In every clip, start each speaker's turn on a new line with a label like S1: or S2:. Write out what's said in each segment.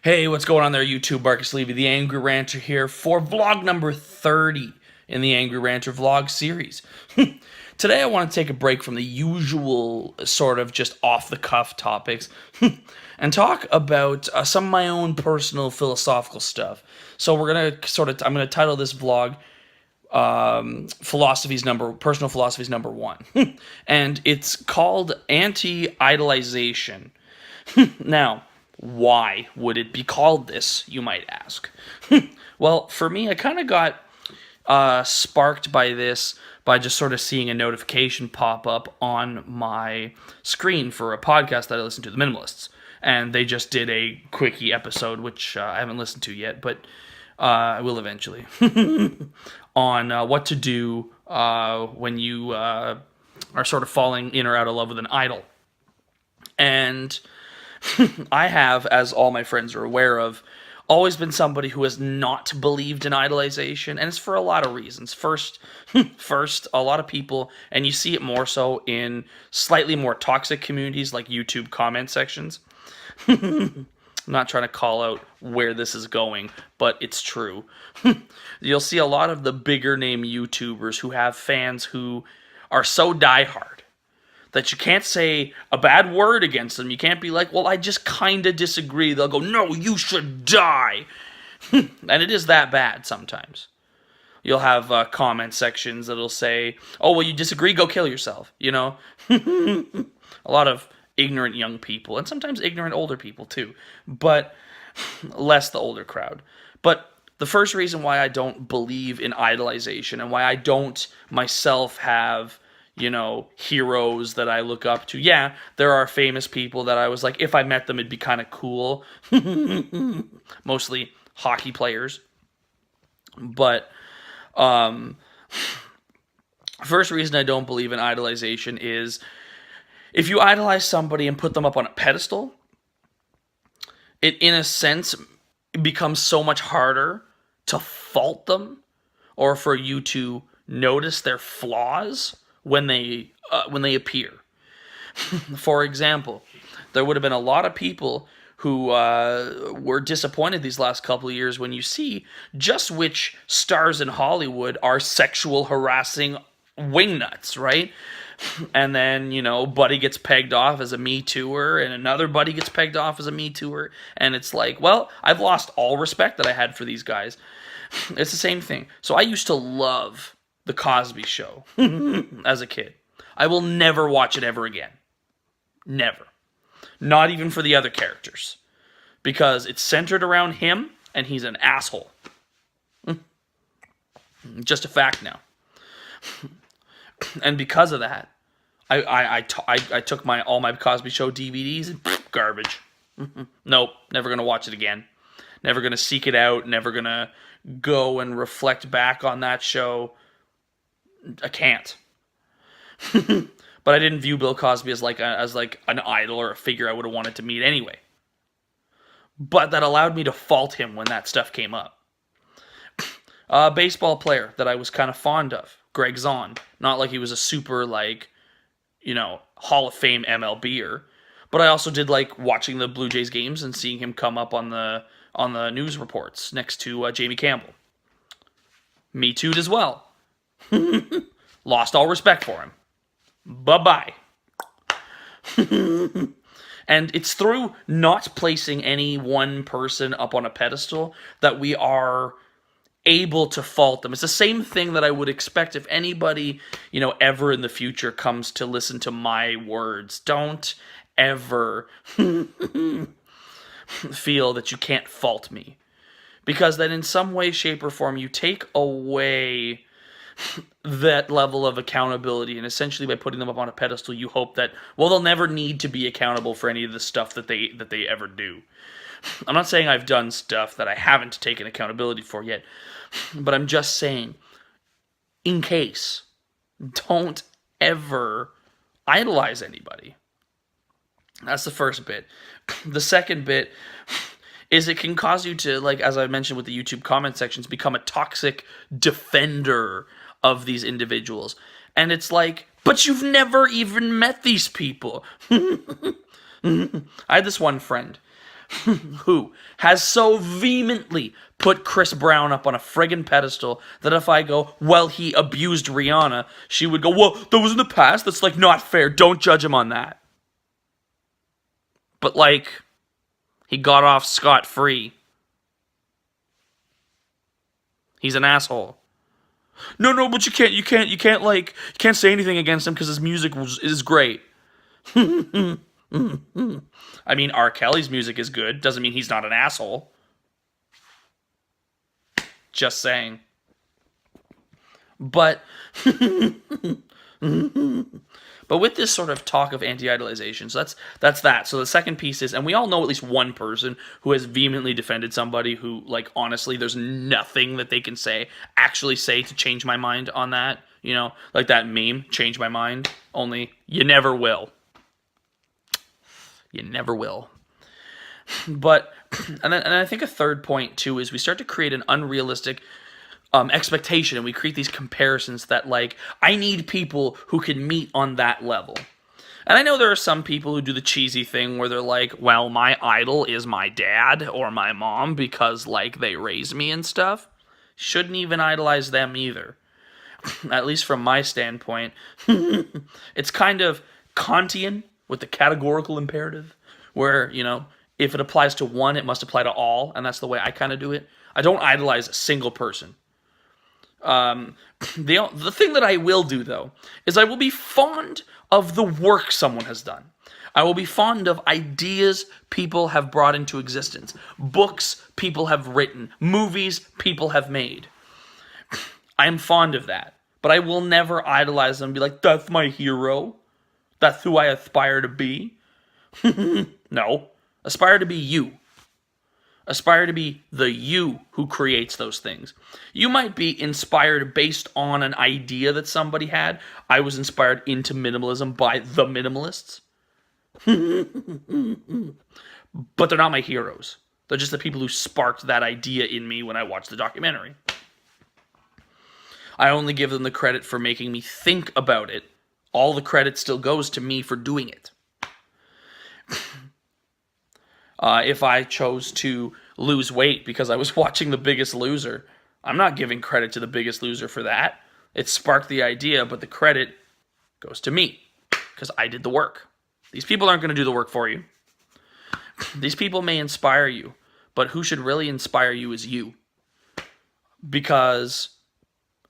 S1: Hey, what's going on there, YouTube? Marcus Levy, the Angry Ranter here for vlog number 30 in the Angry Ranter vlog series. Today I want to take a break from the usual sort of just off-the-cuff topics and talk about some of my own personal philosophical stuff. So I'm going to title this vlog personal philosophies number one. And it's called anti-idolization. Now, why would it be called this, you might ask? Well, for me, I kind of got sparked by this by just sort of seeing a notification pop up on my screen for a podcast that I listen to, The Minimalists. And they just did a quickie episode, which I haven't listened to yet, but I will eventually, on what to do when you are sort of falling in or out of love with an idol. And I have, as all my friends are aware of, always been somebody who has not believed in idolization, and it's for a lot of reasons. First, a lot of people, and you see it more so in slightly more toxic communities like YouTube comment sections. I'm not trying to call out where this is going, but it's true. You'll see a lot of the bigger name YouTubers who have fans who are so diehard that you can't say a bad word against them. You can't be like, well, I just kind of disagree. They'll go, no, you should die. And it is that bad sometimes. You'll have comment sections that'll say, oh, well, you disagree? Go kill yourself, you know? A lot of ignorant young people, and sometimes ignorant older people too, but less the older crowd. But the first reason why I don't believe in idolization and why I don't myself have heroes that I look up to. Yeah, there are famous people that I was like, if I met them, it'd be kind of cool. Mostly hockey players. But first reason I don't believe in idolization is if you idolize somebody and put them up on a pedestal, it, in a sense, becomes so much harder to fault them or for you to notice their flaws when they appear. For example, there would have been a lot of people who were disappointed these last couple of years when you see just which stars in Hollywood are sexual harassing wingnuts, right? And then, buddy gets pegged off as a Me Too'er, and another buddy gets pegged off as a Me Too'er, and it's like, well, I've lost all respect that I had for these guys. It's the same thing. So I used to love The Cosby Show as a kid. I will never watch it ever again. Never. Not even for the other characters. Because it's centered around him, and he's an asshole. Just a fact now. And because of that, I took all my Cosby Show DVDs and garbage. Nope, never going to watch it again. Never going to seek it out. Never going to go and reflect back on that show. I can't. But I didn't view Bill Cosby as like an idol or a figure I would have wanted to meet anyway. But that allowed me to fault him when that stuff came up. A baseball player that I was kind of fond of, Greg Zahn. Not like he was a super Hall of Fame MLBer, but I also did like watching the Blue Jays games and seeing him come up on the news reports next to Jamie Campbell. Me too'd as well. Lost all respect for him. Bye-bye. And it's through not placing any one person up on a pedestal that we are able to fault them. It's the same thing that I would expect if anybody, ever in the future comes to listen to my words. Don't ever feel that you can't fault me. Because then in some way, shape, or form, you take away that level of accountability, and essentially by putting them up on a pedestal, you hope that, well, they'll never need to be accountable for any of the stuff that they ever do. I'm not saying I've done stuff that I haven't taken accountability for yet, but I'm just saying, in case, don't ever idolize anybody. That's the first bit. The second bit is it can cause you to, like, as I mentioned with the YouTube comment sections, become a toxic defender of these individuals. And it's like, but you've never even met these people. I had this one friend who has so vehemently put Chris Brown up on a friggin' pedestal that if I go, well, he abused Rihanna, she would go, well, that was in the past. That's like not fair. Don't judge him on that. But like, he got off scot-free. He's an asshole. No, but you can't say anything against him because his music is great. I mean, R. Kelly's music is good. Doesn't mean he's not an asshole. Just saying. But with this sort of talk of anti-idolization, so that's that. So the second piece is, and we all know at least one person who has vehemently defended somebody who, like, honestly, there's nothing that they can actually say to change my mind on that. You know, like that meme, change my mind, only you never will. You never will. But, and I think a third point, too, is we start to create an unrealistic expectation, and we create these comparisons that, like, I need people who can meet on that level. And I know there are some people who do the cheesy thing where they're like, well, my idol is my dad or my mom because, like, they raised me and stuff. Shouldn't even idolize them either. At least from my standpoint. It's kind of Kantian with the categorical imperative, where, you know, if it applies to one, it must apply to all, and that's the way I kind of do it. I don't idolize a single person. The thing that I will do, though, is I will be fond of the work someone has done. I will be fond of ideas people have brought into existence, books people have written, movies people have made. I am fond of that, but I will never idolize them and be like, that's my hero. That's who I aspire to be. No. Aspire to be you. Aspire to be the you who creates those things. You might be inspired based on an idea that somebody had. I was inspired into minimalism by the minimalists. But they're not my heroes. They're just the people who sparked that idea in me when I watched the documentary. I only give them the credit for making me think about it. All the credit still goes to me for doing it. If I chose to lose weight because I was watching The Biggest Loser, I'm not giving credit to The Biggest Loser for that. It sparked the idea, but the credit goes to me because I did the work. These people aren't going to do the work for you. These people may inspire you, but who should really inspire you is you. Because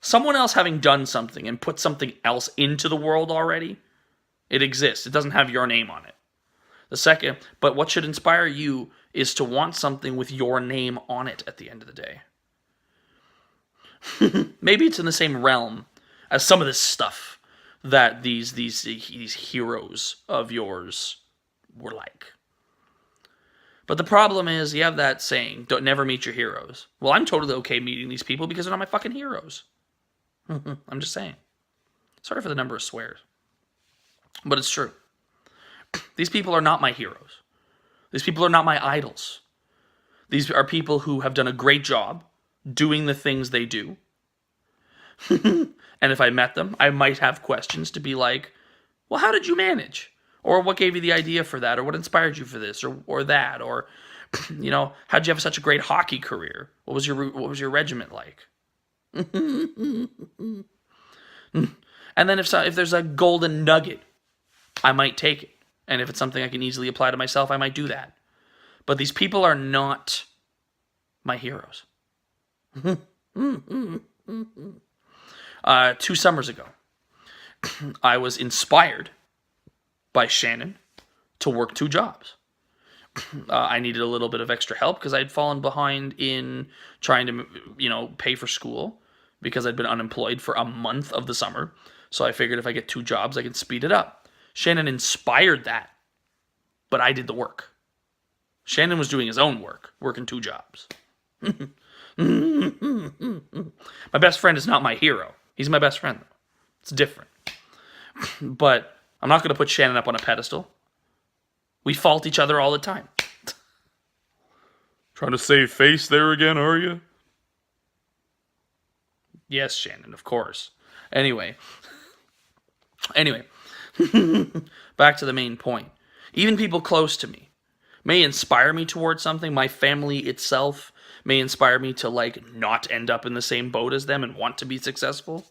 S1: someone else having done something and put something else into the world already, it exists. It doesn't have your name on it. The second, but what should inspire you is to want something with your name on it at the end of the day. Maybe it's in the same realm as some of this stuff that these heroes of yours were like. But the problem is, you have that saying, don't never meet your heroes. Well, I'm totally okay meeting these people because they're not my fucking heroes. I'm just saying. Sorry for the number of swears. But it's true. These people are not my heroes. These people are not my idols. These are people who have done a great job doing the things they do. And if I met them, I might have questions to be like, well, how did you manage? Or what gave you the idea for that? Or what inspired you for this or that? Or, you know, how'd you have such a great hockey career? What was your regiment like? And then if there's a golden nugget, I might take it. And if it's something I can easily apply to myself, I might do that. But these people are not my heroes. 2 summers ago, I was inspired by Shannon to work 2 jobs. I needed a little bit of extra help because I'd fallen behind in trying to, pay for school because I'd been unemployed for a month of the summer. So I figured if I get 2 jobs, I can speed it up. Shannon inspired that, but I did the work. Shannon was doing his own work, working 2 jobs. My best friend is not my hero. He's my best friend, though. It's different. But I'm not going to put Shannon up on a pedestal. We fault each other all the time. Trying to save face there again, are you? Yes, Shannon, of course. Anyway. Back to the main point. Even people close to me may inspire me towards something. My family itself may inspire me to like not end up in the same boat as them and want to be successful.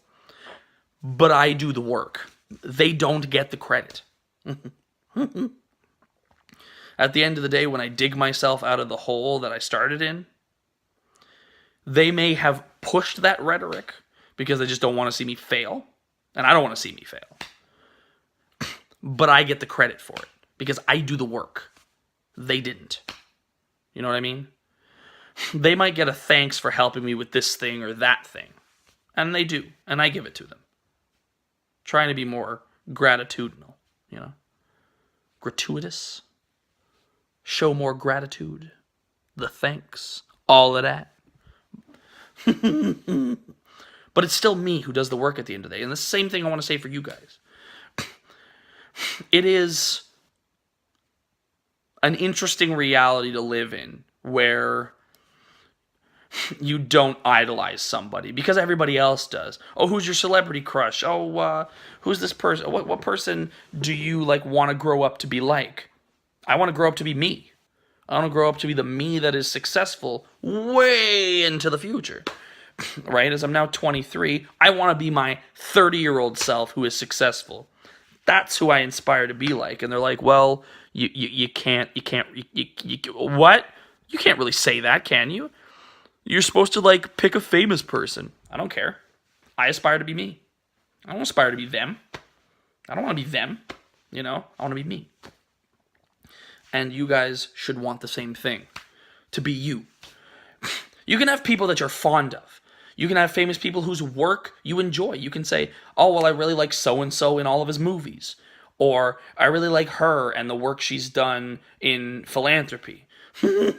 S1: But I do the work. They don't get the credit. At the end of the day, when I dig myself out of the hole that I started in, they may have pushed that rhetoric because they just don't want to see me fail. And I don't want to see me fail. But I get the credit for it because I do the work. They didn't. You know what I mean? They might get a thanks for helping me with this thing or that thing. And they do. And I give it to them. Trying to be more gratitudinal, you know? Gratuitous. Show more gratitude. The thanks. All of that. But it's still me who does the work at the end of the day. And the same thing I want to say for you guys. It is an interesting reality to live in where you don't idolize somebody because everybody else does. Oh, who's your celebrity crush? Oh, who's this person? What person do you like want to grow up to be like? I want to grow up to be me. I want to grow up to be the me that is successful way into the future. Right? As I'm now 23, I want to be my 30-year-old self who is successful. That's who I inspire to be like. And they're like, well, you can't, what? You can't really say that, can you? You're supposed to, like, pick a famous person. I don't care. I aspire to be me. I don't aspire to be them. I don't want to be them, you know? I want to be me. And you guys should want the same thing. To be you. You can have people that you're fond of. You can have famous people whose work you enjoy. You can say, oh, well, I really like so-and-so in all of his movies. Or, I really like her and the work she's done in philanthropy. Or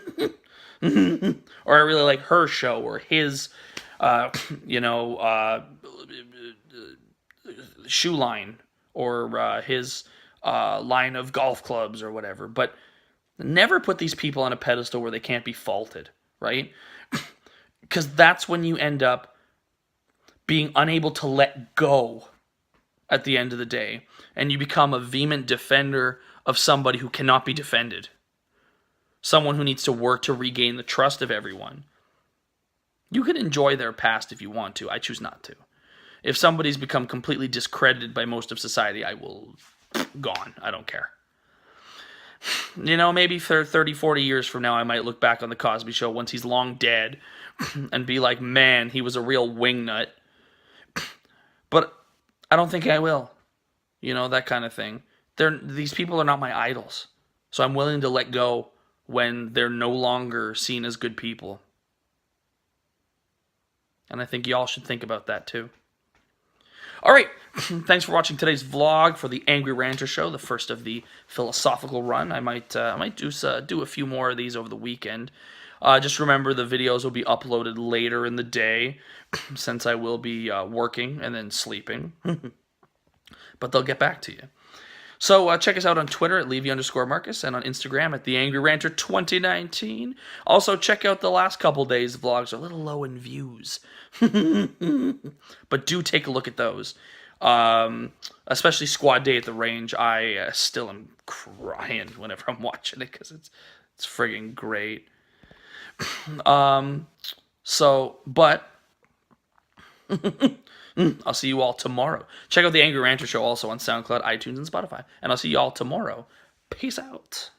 S1: I really like her show or his, shoe line. Or his line of golf clubs or whatever. But never put these people on a pedestal where they can't be faulted, right? Because that's when you end up being unable to let go at the end of the day. And you become a vehement defender of somebody who cannot be defended. Someone who needs to work to regain the trust of everyone. You can enjoy their past if you want to. I choose not to. If somebody's become completely discredited by most of society, I will... gone. I don't care. You know, maybe 30, 40 years from now, I might look back on The Cosby Show once he's long dead and be like, man, he was a real wingnut. But I don't think I will. You know, that kind of thing. These people are not my idols. So I'm willing to let go when they're no longer seen as good people. And I think y'all should think about that too. All right, thanks for watching today's vlog for the Angry Ranter Show, the first of the philosophical run. I might do a few more of these over the weekend. Just remember the videos will be uploaded later in the day, since I will be working and then sleeping. But they'll get back to you. So check us out on Twitter at Levy_Marcus and on Instagram at TheAngryRanter2019. Also check out the last couple days' vlogs. They're a little low in views. But do take a look at those. Especially Squad Day at the Range. I still am crying whenever I'm watching it because it's friggin' great. But I'll see you all tomorrow. Check out the Angry Ranter Show also on SoundCloud, iTunes, and Spotify. And I'll see you all tomorrow. Peace out.